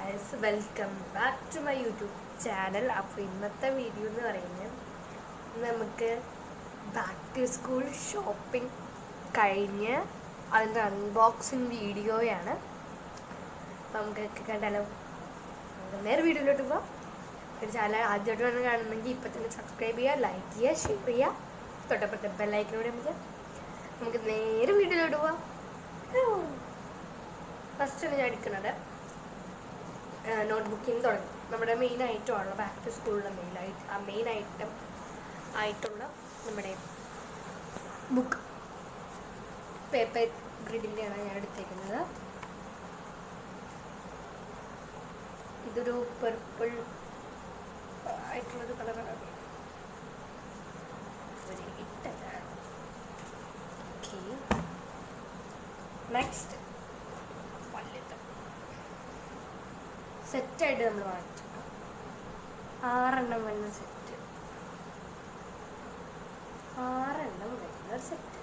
Guys, welcome back to my YouTube channel. അപ്പോൾ ഇന്നത്തെ video എന്ന് പറയുന്നത് നമുക്ക് ബാക്ക് ടു സ്കൂൾ ഷോപ്പിംഗ് കഴിഞ്ഞ് അതിൻ്റെ അൺബോക്സിങ് വീഡിയോയാണ്. അപ്പോൾ നമുക്കൊക്കെ കണ്ടാലോ. നമുക്ക് നേരെ വീഡിയോയിലോട്ട് പോകാം. ഒരു ചാനൽ ആദ്യമായിട്ട് വേണം കാണുന്നെങ്കിൽ ഇപ്പം തന്നെ സബ്സ്ക്രൈബ് ചെയ്യുക, ലൈക്ക് ചെയ്യുക, ഷെയർ ചെയ്യുക, തൊട്ടപ്പുറത്തെ ബെല്ലൈക്കനോട് നമുക്ക് നേരെ വീഡിയോയിലോട്ട് പോകാം. ഫസ്റ്റ് ഞാൻ എടുക്കുന്നത് നോട്ട് ബുക്കിംഗ് തുടങ്ങി. നമ്മുടെ മെയിൻ ഐറ്റമുള്ള ബാക്ക് ടു സ്കൂളിലെ മെയിൻ ഐറ്റം ആയിട്ടുള്ള നമ്മുടെ ബുക്ക് പേപ്പർ ഗ്രിഡിൻ്റെയാണ് ഞാൻ എടുത്തേക്കുന്നത്. ഇതൊരു പർപ്പിൾ ആയിട്ടുള്ളൊരു കളറാണ്. നെക്സ്റ്റ് സെറ്റായിട്ട് നമ്മൾ വാങ്ങിച്ചു 6 വരുന്ന സെറ്റ്, 6 വരുന്ന ഒരു സെറ്റ്.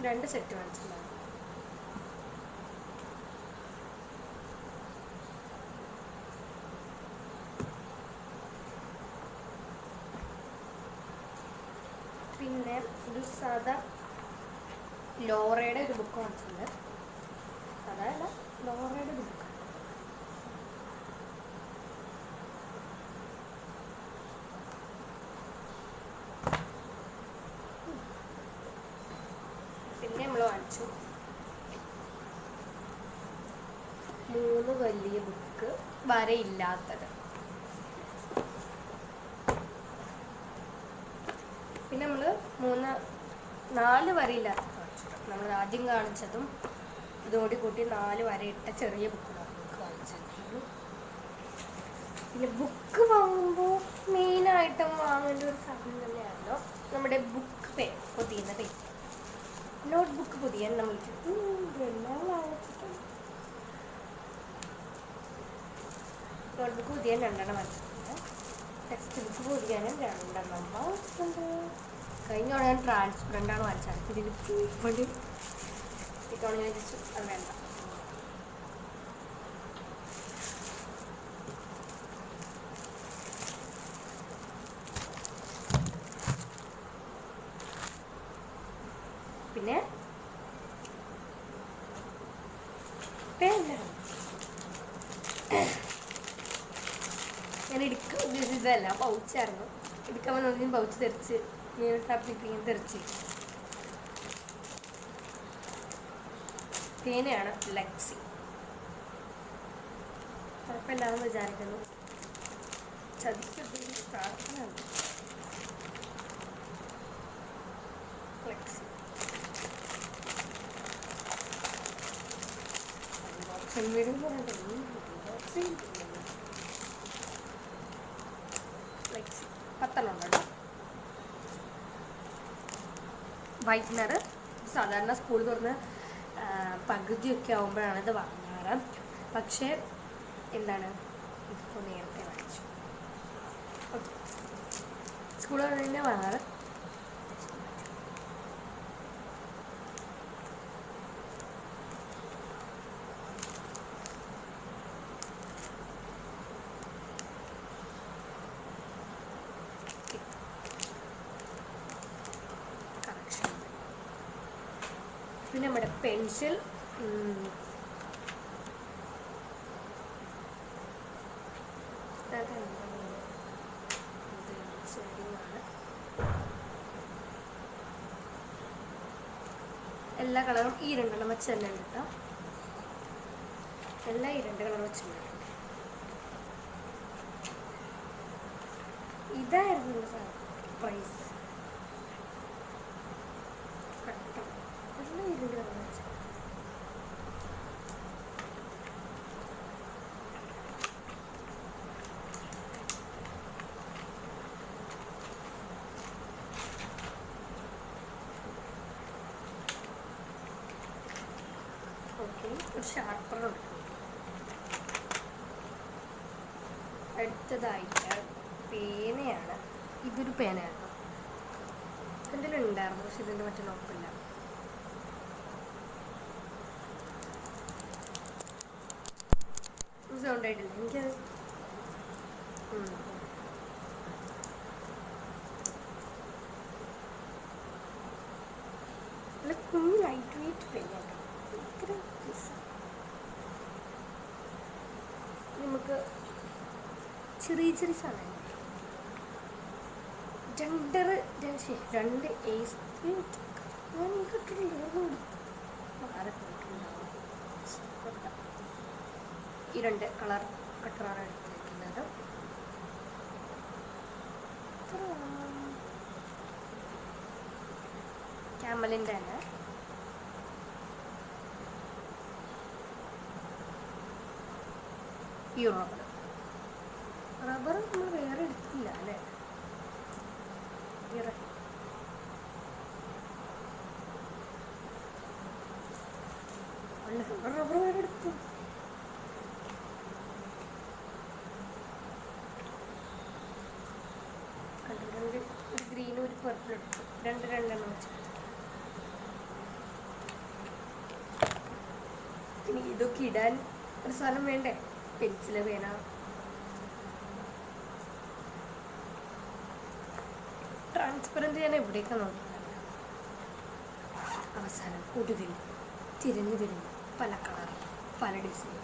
രണ്ട് സെറ്റ് വാങ്ങിച്ചിട്ടുണ്ടായിരുന്നു. പിന്നെ ഒരു സാധാ ലോറയുടെ ഒരു ബുക്ക് വാങ്ങിച്ചിട്ടുണ്ട്. അതല്ല, ലോറയുടെ ഒരു ബുക്ക്. പിന്നെ നമ്മൾ വാങ്ങിച്ചു 3 വലിയ ബുക്ക്, വരയില്ലാത്തത്. പിന്നെ നമ്മൾ 4 വരയില്ലാത്ത നമ്മൾ ആദ്യം കാണിച്ചതും ഇതോടി കൂട്ടി 4 വരയിട്ട ചെറിയ ബുക്കുകളാണ് വാങ്ങിച്ചത്. പിന്നെ ബുക്ക് വാങ്ങുമ്പോൾ മെയിനായിട്ടും വാങ്ങേണ്ട ഒരു സാധനം തന്നെയാണല്ലോ നമ്മുടെ ബുക്ക് പൊതിയുന്ന പേപ്പർ. നോട്ട് ബുക്ക് പൊതിയാൻ നമ്മൾ എല്ലാം വാങ്ങിച്ചിട്ടുണ്ട്. നോട്ട് ബുക്ക് പൊതിയാൻ 2 വാങ്ങിച്ചിട്ടുണ്ട്. ടെക്സ്റ്റ് ബുക്ക് പൊതിയാനും 2 വാങ്ങിച്ചിട്ടുണ്ട്. കഴിഞ്ഞ തവണ ഞാൻ ട്രാൻസ്പെറൻ്റാണ് വാങ്ങിച്ചത്. ഇതിൽ പൂപ്പണ്ട് ഇത്തവണ ഞാൻ വെച്ചു, അത് വേണ്ട. പിന്നെ ഞാൻ എടുക്കാൻ ഉദ്ദേശിച്ചതല്ല, പൗച്ചായിരുന്നു. എടുക്കാൻ വന്നതിന് പൗച്ച് തെറിച്ച് ടാപ്പിങ് തെറിച്ച്. പേനയാണ് ലെക്സി. കുഴപ്പമില്ലാന്ന് വിചാരിക്കുന്നു. ചതിക്കത്തിൽ പ്രാർത്ഥനയുണ്ട്. ലെക്സി ലെക്സി 10 ഉണ്ടോ. വൈറ്റ്നർ സാധാരണ സ്കൂൾ തുറന്ന് പകുതിയൊക്കെ ആകുമ്പോഴാണ് ഇത് വാങ്ങാറ്. പക്ഷേ എന്താണ്, ഇതിപ്പോൾ നേരത്തെ വാങ്ങിച്ചു. ഓക്കെ, സ്കൂൾ തുറന്ന് വാങ്ങാറ്. പിന്നെ നമ്മുടെ പെൻസിൽ എല്ലാ കളറും ഈ 2 വെച്ച് തന്നെ ഉണ്ട്. എല്ലാം ഈ 2 കളർ വെച്ചിട്ടുണ്ട്. ഇതായിരുന്നു പ്രൈസ്. എല്ലാം ഈ 2 കളർ വെച്ച്. ഒരു ഷാർപ്പറുണ്ട്. അടുത്തതായിട്ട് പേനയാണ്. ഇതൊരു പേനയായിരുന്നു, എന്തെങ്കിലും ഉണ്ടായിരുന്നു, പക്ഷെ ഇതിൻ്റെ മറ്റേ നോക്കില്ല. സൗണ്ട് ആയിട്ടില്ല എനിക്കത്. നല്ല കുഞ്ഞ് ലൈറ്റ് വെയിറ്റ് പെയിൻ്റാണ്. ഭയങ്കര നമുക്ക് ചെറിയ ചെറിയ സാധനങ്ങൾ രണ്ട് ഏസ് ഞാൻ ഈ കട്ടിട്ടുണ്ടായിരുന്നു. ഈ 2 കളർ കട്ടറാണ് എടുത്തിരിക്കുന്നത്. ക്യാമലിൻ്റെ തന്നെ ഈ റബ്ബർ നമ്മൾ വേറെ എടുത്തില്ല അല്ലേ? റബ്ബർ വേറെ എടുത്തു. ഒരു ഗ്രീനും ഒരു പർപ്പിൾ എടുത്തു. രണ്ടെണ്ണം വെച്ചിട്ട്. ഇനി ഇതൊക്കെ ഇടാൻ ഒരു സാധനം വേണ്ടേ? പെൻസില്, പേന. ട്രാൻസ്പെറൻറ്റ് ഞാൻ എവിടെയൊക്കെ നോക്കിയിട്ടുണ്ട്. അവസാനം ഒടുവിൽ തിരിഞ്ഞ് പല കളർ, പല ഡിസൈൻ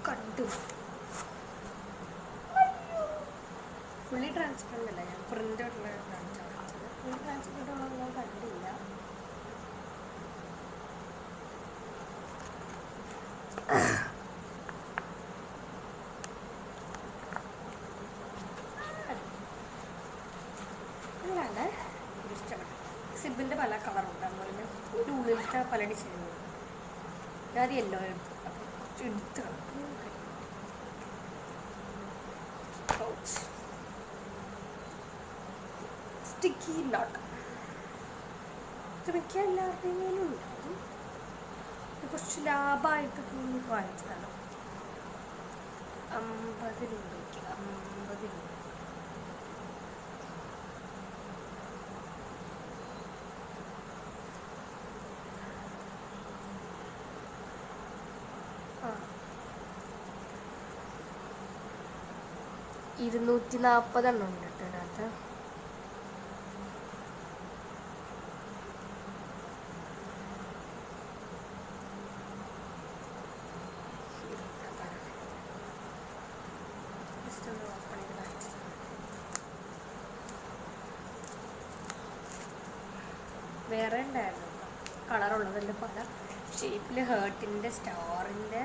കണ്ടു. ഫുള്ളി ട്രാൻസ്പെറൻ്റ് അല്ല, ഞാൻ പ്രിൻ്റ് ആയിട്ടുള്ള കാണിച്ചത്. ഫുള്ളി ട്രാൻസ്പെറൻ്റ് ഉള്ളത് ഞാൻ കണ്ടില്ല. അല്ലാണ്ട് ഇഷ്ടപ്പെട്ടു. സിബിൻ്റെ പല കളറുണ്ട്, അതുപോലെ ഒരു ഉള്ളിലത്തെ പല ഡിസൈനുകളും. ഞാൻ യെല്ലോ എടുത്തു, അപ്പം കുറച്ച് എടുത്ത് സ്റ്റിക്കി നോട്ട്. ഇത് മിക്ക എല്ലാവരുടെയും കയ്യിലും ഉണ്ടാവും. കുറച്ച് ലാഭമായിട്ട് തോന്നി വാങ്ങിച്ചതാണ്. 50 രൂപയ്ക്ക് 50 രൂപ. ആ 240 ഉണ്ട് കേട്ടോ ഇതിനകത്ത്. വേറെ ഉണ്ടായിരുന്നു കളറുള്ളതിൻ്റെ പല ഷേപ്പിൽ, ഹേർട്ടിൻ്റെ, സ്റ്റാറിൻ്റെ.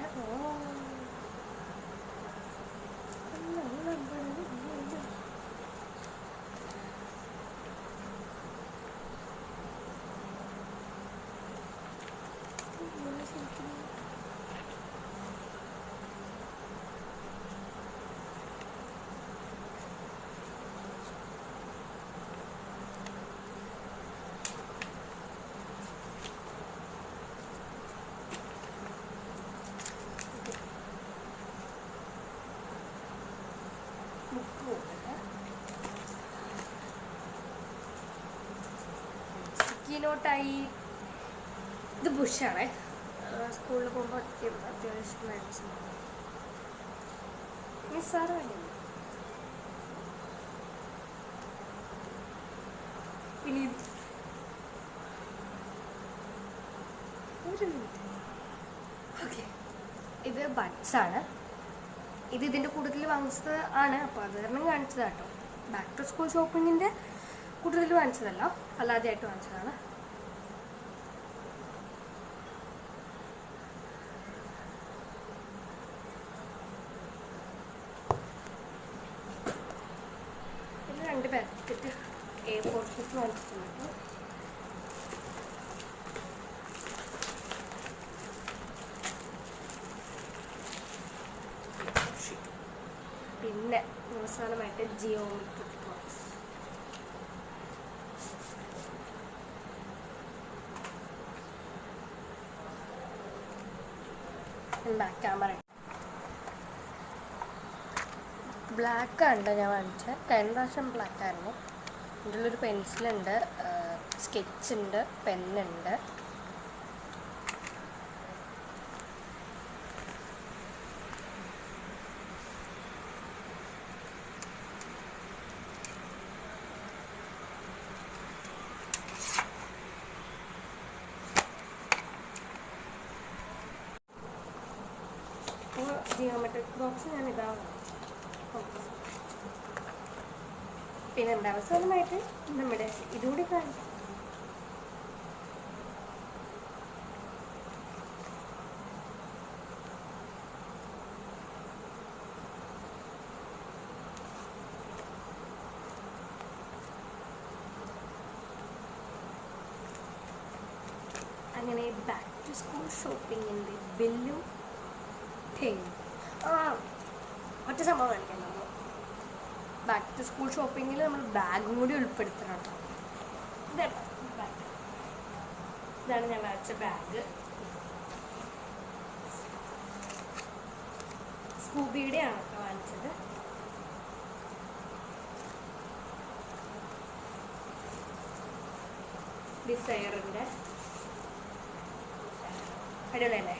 നോട്ടായി. ഇത് ബുഷാണേ, സ്കൂളിൽ പോകുമ്പോൾ അത്യാവശ്യം മേടിച്ചു. നിസ്സാരമല്ലേ. ഇനി ഒരു മിനിറ്റ്. ഓക്കെ, ഇത് ബഡ്സാണ്. ഇത് ഇതിൻ്റെ കൂടുതൽ വാങ്ങിച്ചത് ആണ്, അപ്പോൾ അത് കാരണം കാണിച്ചതാട്ടോ. ബാക്ക് ടു സ്കൂൾ ഷോപ്പിങ്ങിൻ്റെ കൂടുതൽ വാങ്ങിച്ചതല്ല, അല്ലാതെയായിട്ട് വാങ്ങിച്ചതാണ്. പിന്നെ 2 പാക്കറ്റ് A4 ഷീറ്റ് വാങ്ങിച്ചിട്ടുണ്ട്. പിന്നെ അവസാനമായിട്ട് ജിയോമെട്രിക് ബോക്സ്. എന്താ ക്യാമറ ബ്ലാക്കാണ് ഞാൻ വാങ്ങിച്ചത്. കഴിഞ്ഞ പ്രാവശ്യം ബ്ലാക്കായിരുന്നു. ഇതിലൊരു പെൻസിലുണ്ട്, സ്കെച്ചുണ്ട്, പെന്നുണ്ട്. ജിയോമെട്രിക് ബോക്സ് ഞാൻ ഇതാണ്. പിന്നെ എന്താ അവസാനമായിട്ട് നമ്മുടെ ഇതുകൂടി കാണിക്കാം. അങ്ങനെ ബാക്ക് ടു സ്കൂൾ ഷോപ്പിങ്ങിൻ്റെ ബില്ലും കഴിഞ്ഞു. ഒറ്റ സംഭവം കാണിക്കാം. നമ്മൾ ബാക്ക് ടു സ്കൂൾ ഷോപ്പിങ്ങിൽ നമ്മൾ ബാഗും കൂടി ഉൾപ്പെടുത്തണം. ഇതാണ് ഞാൻ വാങ്ങിച്ച ബാഗ്. സ്കൂബിയുടെ ആണ് വാങ്ങിച്ചത്. ഡിസയറിൻ്റെ അടിപൊളിയല്ലേ?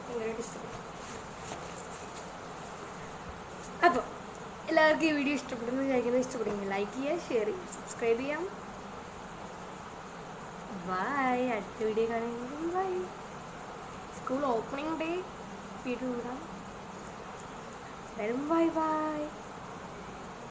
ഭയങ്കരമായിട്ട് ഇഷ്ടപ്പെട്ടു. അപ്പോൾ എല്ലാവർക്കും ഈ വീഡിയോ ഇഷ്ടപ്പെടുന്നു വിചാരിക്കുന്നത്. ഇഷ്ടപ്പെടുമെങ്കിൽ ലൈക്ക് ചെയ്യുക, ഷെയർ ചെയ്യുക, സബ്സ്ക്രൈബ് ചെയ്യാം. ബൈ. അടുത്ത വീഡിയോ കാണുമെങ്കിൽ bye. School opening day video ഇടാം. Bye by.